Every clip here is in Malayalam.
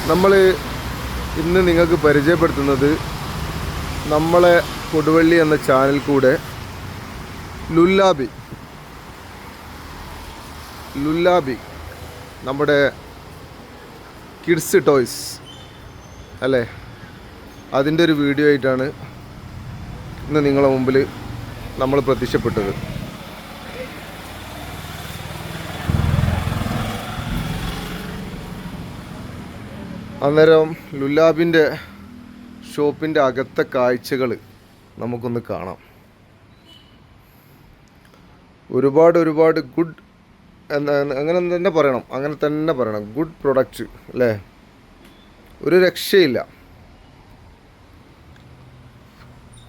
നമ്മൾ ഇന്ന് നിങ്ങൾക്ക് പരിചയപ്പെടുത്തുന്നത് നമ്മളെ കൊടുവള്ളി എന്ന ചാനൽ കൂടെ ലുല്ലാബി നമ്മുടെ കിഡ്സ് ടോയ്സ് അല്ലേ, അതിൻ്റെ ഒരു വീഡിയോ ആയിട്ടാണ് ഇന്ന് നിങ്ങളുടെ മുമ്പിൽ നമ്മൾ പ്രത്യക്ഷപ്പെട്ടത്. അന്നേരം ലുല്ലാബിൻ്റെ ഷോപ്പിൻ്റെ അകത്തെ കാഴ്ചകൾ നമുക്കൊന്ന് കാണാം. ഒരുപാട് ഗുഡ് അങ്ങനെ തന്നെ പറയണം ഗുഡ് പ്രൊഡക്റ്റ് അല്ലേ, ഒരു രക്ഷയില്ല.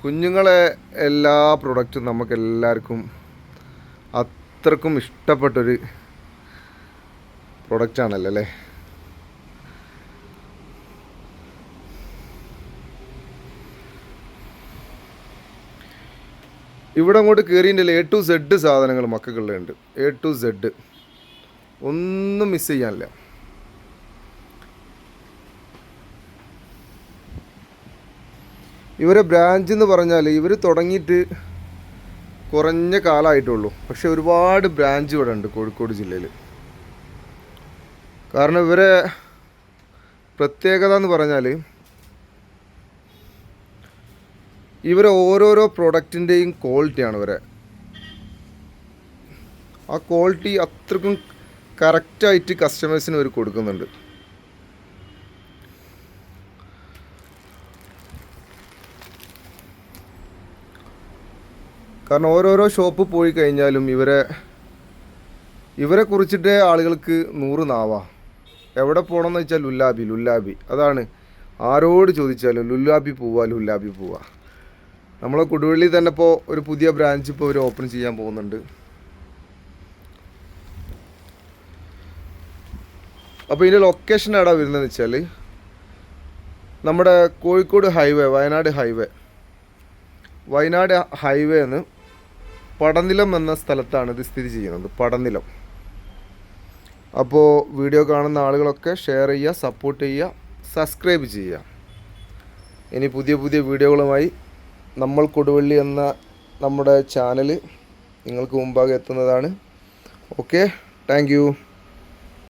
കുഞ്ഞുങ്ങളെ എല്ലാ പ്രൊഡക്റ്റും നമുക്കെല്ലാവർക്കും അത്രക്കും ഇഷ്ടപ്പെട്ടൊരു പ്രൊഡക്റ്റാണല്ലോ അല്ലേ. ഇവിടെ അങ്ങോട്ട് കയറിയതിൻ്റെ A to Z സാധനങ്ങൾ മക്കളുണ്ട്. A to Z ഒന്നും മിസ് ചെയ്യാനില്ല. ഇവരെ ബ്രാഞ്ച് എന്ന് പറഞ്ഞാൽ ഇവർ തുടങ്ങിയിട്ട് കുറഞ്ഞ കാലമായിട്ടുള്ളൂ, പക്ഷെ ഒരുപാട് ബ്രാഞ്ച് ഇവിടെ ഉണ്ട് കോഴിക്കോട് ജില്ലയിൽ. കാരണം ഇവരെ പ്രത്യേകത എന്ന് പറഞ്ഞാൽ ഇവരെ ഓരോരോ പ്രൊഡക്റ്റിൻ്റെയും ക്വാളിറ്റിയാണ് ആ ക്വാളിറ്റി അത്രക്കും കറക്റ്റായിട്ട് കസ്റ്റമേഴ്സിന് ഇവർ കൊടുക്കുന്നുണ്ട്. കാരണം ഓരോരോ ഷോപ്പ് പോയി കഴിഞ്ഞാലും ഇവരെ കുറിച്ചിട്ട് ആളുകൾക്ക് 100 നാവാ. എവിടെ പോകണമെന്ന് വെച്ചാൽ ലുല്ലാബി അതാണ്. ആരോട് ചോദിച്ചാലും ലുല്ലാബി പോവാ. നമ്മളെ കൊടുവള്ളി തന്നെ ഇപ്പോൾ ഒരു പുതിയ ബ്രാഞ്ച് ഇപ്പോൾ അവർ ഓപ്പൺ ചെയ്യാൻ പോകുന്നുണ്ട്. അപ്പോൾ ഇതിൻ്റെ ലൊക്കേഷൻ എവിടെ വരുന്നതെന്ന് വെച്ചാൽ നമ്മുടെ കോഴിക്കോട് ഹൈവേ വയനാട് ഹൈവേ എന്ന് പടനിലം എന്ന സ്ഥലത്താണ് ഇത് സ്ഥിതി ചെയ്യുന്നത്. പടനിലം. അപ്പോൾ വീഡിയോ കാണുന്ന ആളുകളൊക്കെ ഷെയർ ചെയ്യുക, സപ്പോർട്ട് ചെയ്യുക, സബ്സ്ക്രൈബ് ചെയ്യുക. ഇനി പുതിയ വീഡിയോകളുമായി നമ്മൾ കൊടുവള്ളി എന്ന നമ്മുടെ ചാനൽ നിങ്ങൾക്ക് മുമ്പാകെ എത്തുന്നതാണ്. Okay, thank you.